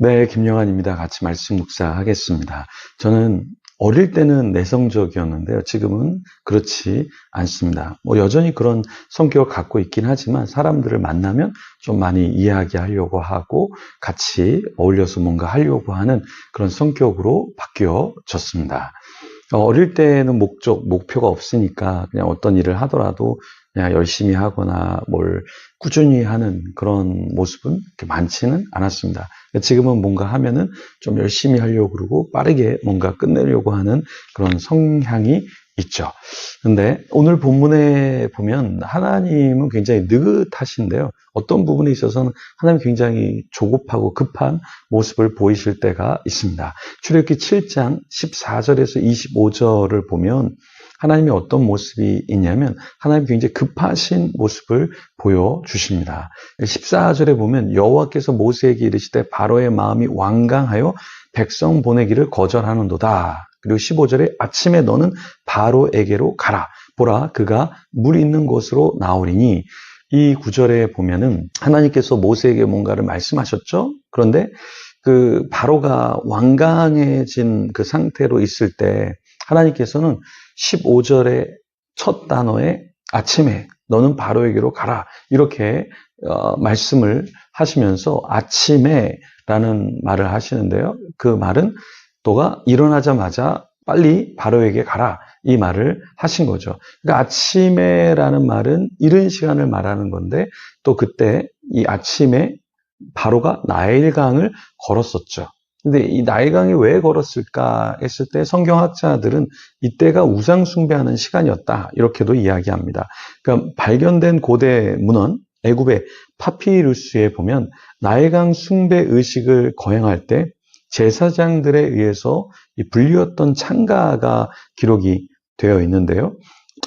네, 김영환입니다. 같이 말씀 묵상하겠습니다. 저는 어릴 때는 내성적이었는데요. 지금은 그렇지 않습니다. 여전히 그런 성격을 갖고 있긴 하지만 사람들을 만나면 좀 많이 이야기하려고 하고 같이 어울려서 뭔가 하려고 하는 그런 성격으로 바뀌어졌습니다. 어릴 때는 목표가 없으니까 그냥 어떤 일을 하더라도 그냥 열심히 하거나 뭘 꾸준히 하는 그런 모습은 그렇게 많지는 않았습니다. 지금은 뭔가 하면은 좀 열심히 하려고 그러고 빠르게 뭔가 끝내려고 하는 그런 성향이 있죠. 근데 오늘 본문에 보면 하나님은 굉장히 느긋하신데요. 어떤 부분에 있어서는 하나님 굉장히 조급하고 급한 모습을 보이실 때가 있습니다. 출애굽기 7장 14절에서 25절을 보면 하나님이 어떤 모습이 있냐면 하나님이 굉장히 급하신 모습을 보여주십니다. 14절에 보면 여호와께서 모세에게 이르시되 바로의 마음이 완강하여 백성 보내기를 거절하는도다. 그리고 15절에 아침에 너는 바로에게로 가라. 보라 그가 물 있는 곳으로 나오리니 이 구절에 보면은 하나님께서 모세에게 뭔가를 말씀하셨죠. 그런데 그 바로가 완강해진 그 상태로 있을 때 하나님께서는 15절의 첫 단어에 아침에 너는 바로에게로 가라 이렇게 말씀을 하시면서 아침에 라는 말을 하시는데요. 그 말은 너가 일어나자마자 빨리 바로에게 가라 이 말을 하신 거죠. 그러니까 아침에라는 말은 이른 시간을 말하는 건데 또 그때 이 아침에 바로가 나일강을 걸었었죠. 근데 이 나일강이 왜 걸었을까 했을 때 성경학자들은 이때가 우상 숭배하는 시간이었다 이렇게도 이야기합니다. 그러니까 발견된 고대 문헌 애굽의 파피루스에 보면 나일강 숭배 의식을 거행할 때 제사장들에 의해서 불리웠던 창가가 기록이 되어 있는데요.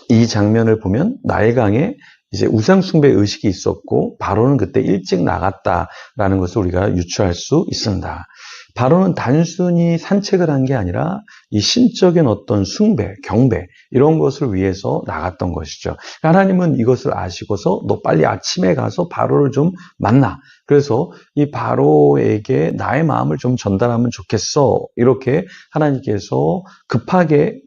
이 장면을 보면 나일강에 이제 우상숭배 의식이 있었고 바로는 그때 일찍 나갔다라는 것을 우리가 유추할 수 있습니다. 바로는 단순히 산책을 한 게 아니라 이 신적인 어떤 숭배, 경배 이런 것을 위해서 나갔던 것이죠. 하나님은 이것을 아시고서 너 빨리 아침에 가서 바로를 좀 만나. 그래서 이 바로에게 나의 마음을 좀 전달하면 좋겠어. 이렇게 하나님께서 급하게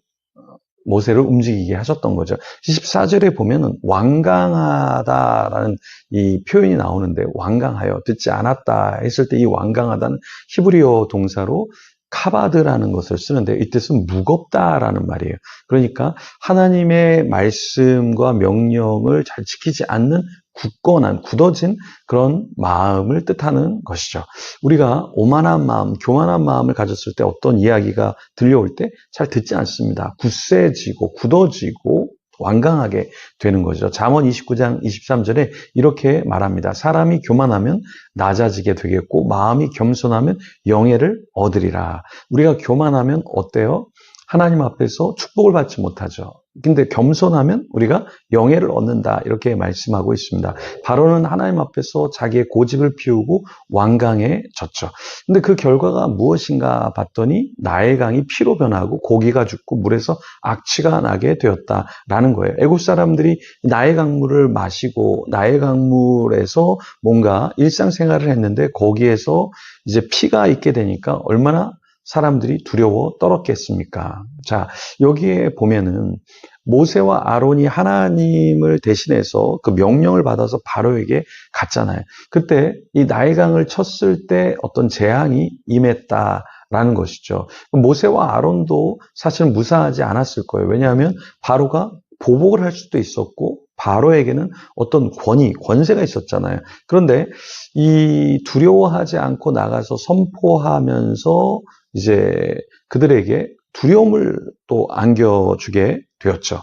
모세를 움직이게 하셨던 거죠. 14절에 보면은 완강하다라는 이 표현이 나오는데 완강하여 듣지 않았다 했을 때 이 완강하다는 히브리어 동사로 카바드라는 것을 쓰는데 이 뜻은 무겁다라는 말이에요. 그러니까 하나님의 말씀과 명령을 잘 지키지 않는 굳건한, 굳어진 그런 마음을 뜻하는 것이죠. 우리가 오만한 마음, 교만한 마음을 가졌을 때 어떤 이야기가 들려올 때 잘 듣지 않습니다. 굳세지고 굳어지고 완강하게 되는 거죠. 잠언 29장 23절에 이렇게 말합니다. 사람이 교만하면 낮아지게 되겠고 마음이 겸손하면 영예를 얻으리라. 우리가 교만하면 어때요? 하나님 앞에서 축복을 받지 못하죠. 근데 겸손하면 우리가 영예를 얻는다 이렇게 말씀하고 있습니다. 바로는 하나님 앞에서 자기의 고집을 피우고 완강해졌죠. 근데 그 결과가 무엇인가 봤더니 나일강이 피로 변하고 고기가 죽고 물에서 악취가 나게 되었다라는 거예요. 애국 사람들이 나일강물을 마시고 나일강물에서 뭔가 일상생활을 했는데 거기에서 이제 피가 있게 되니까 얼마나 사람들이 두려워 떨었겠습니까? 자, 여기에 보면은 모세와 아론이 하나님을 대신해서 그 명령을 받아서 바로에게 갔잖아요. 그때 이 나일강을 쳤을 때 어떤 재앙이 임했다라는 것이죠. 모세와 아론도 사실 무사하지 않았을 거예요. 왜냐하면 바로가 보복을 할 수도 있었고 바로에게는 어떤 권세가 있었잖아요. 그런데 이 두려워하지 않고 나가서 선포하면서 이제 그들에게 두려움을 또 안겨주게 되었죠.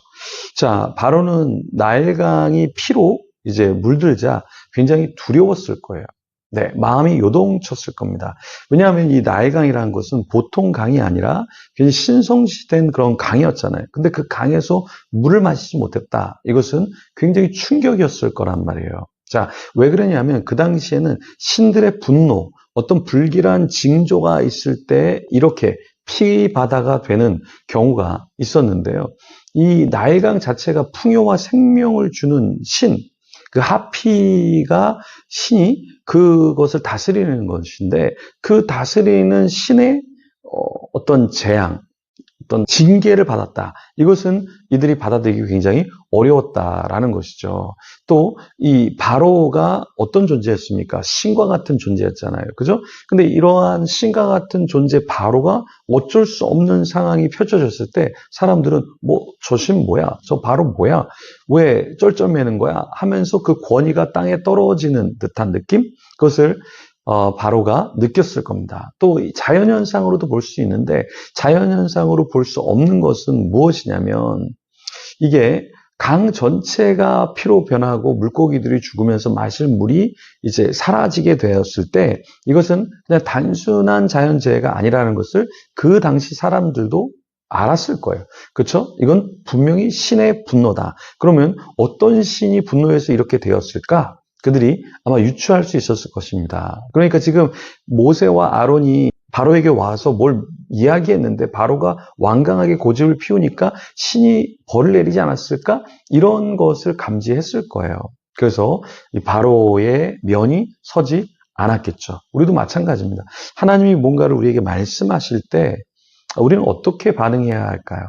자, 바로는 나일강이 피로 이제 물들자 굉장히 두려웠을 거예요. 네, 마음이 요동쳤을 겁니다. 왜냐하면 이 나일강이라는 것은 보통 강이 아니라 굉장히 신성시된 그런 강이었잖아요. 근데 그 강에서 물을 마시지 못했다. 이것은 굉장히 충격이었을 거란 말이에요. 자, 왜 그러냐면 그 당시에는 신들의 분노, 어떤 불길한 징조가 있을 때 이렇게 피바다가 되는 경우가 있었는데요. 이 나일강 자체가 풍요와 생명을 주는 신, 그 하피가 신이 그것을 다스리는 것인데 그 다스리는 신의 어떤 재앙, 어떤 징계를 받았다. 이것은 이들이 받아들이기 굉장히 어려웠다라는 것이죠. 또 이 바로가 어떤 존재였습니까? 신과 같은 존재였잖아요. 그죠? 근데 이러한 신과 같은 존재 바로가 어쩔 수 없는 상황이 펼쳐졌을 때 사람들은 저 신 뭐야? 저 바로 뭐야? 왜 쩔쩔매는 거야? 하면서 그 권위가 땅에 떨어지는 듯한 느낌? 그것을 바로가 느꼈을 겁니다. 또 자연현상으로도 볼 수 있는데 자연현상으로 볼 수 없는 것은 무엇이냐면 이게 강 전체가 피로 변하고 물고기들이 죽으면서 마실 물이 이제 사라지게 되었을 때 이것은 그냥 단순한 자연재해가 아니라는 것을 그 당시 사람들도 알았을 거예요. 그렇죠? 이건 분명히 신의 분노다. 그러면 어떤 신이 분노해서 이렇게 되었을까? 그들이 아마 유추할 수 있었을 것입니다. 그러니까 지금 모세와 아론이 바로에게 와서 뭘 이야기했는데 바로가 완강하게 고집을 피우니까 신이 벌을 내리지 않았을까? 이런 것을 감지했을 거예요. 그래서 이 바로의 면이 서지 않았겠죠. 우리도 마찬가지입니다. 하나님이 뭔가를 우리에게 말씀하실 때 우리는 어떻게 반응해야 할까요?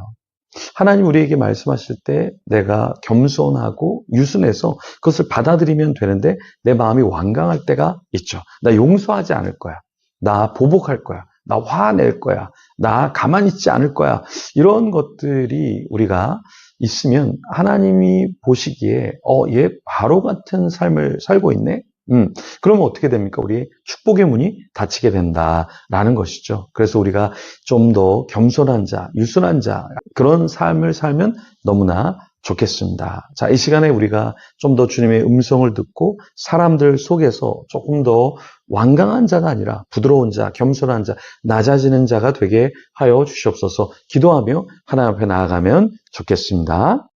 하나님 우리에게 말씀하실 때 내가 겸손하고 유순해서 그것을 받아들이면 되는데 내 마음이 완강할 때가 있죠. 나 용서하지 않을 거야. 나 보복할 거야. 나 화낼 거야. 나 가만히 있지 않을 거야. 이런 것들이 우리가 있으면 하나님이 보시기에 얘 바로 같은 삶을 살고 있네? 그러면 어떻게 됩니까? 우리 축복의 문이 닫히게 된다라는 것이죠. 그래서 우리가 좀 더 겸손한 자, 유순한 자, 그런 삶을 살면 너무나 좋겠습니다. 자, 이 시간에 우리가 좀 더 주님의 음성을 듣고 사람들 속에서 조금 더 완강한 자가 아니라 부드러운 자, 겸손한 자, 낮아지는 자가 되게 하여 주시옵소서. 기도하며 하나님 앞에 나아가면 좋겠습니다.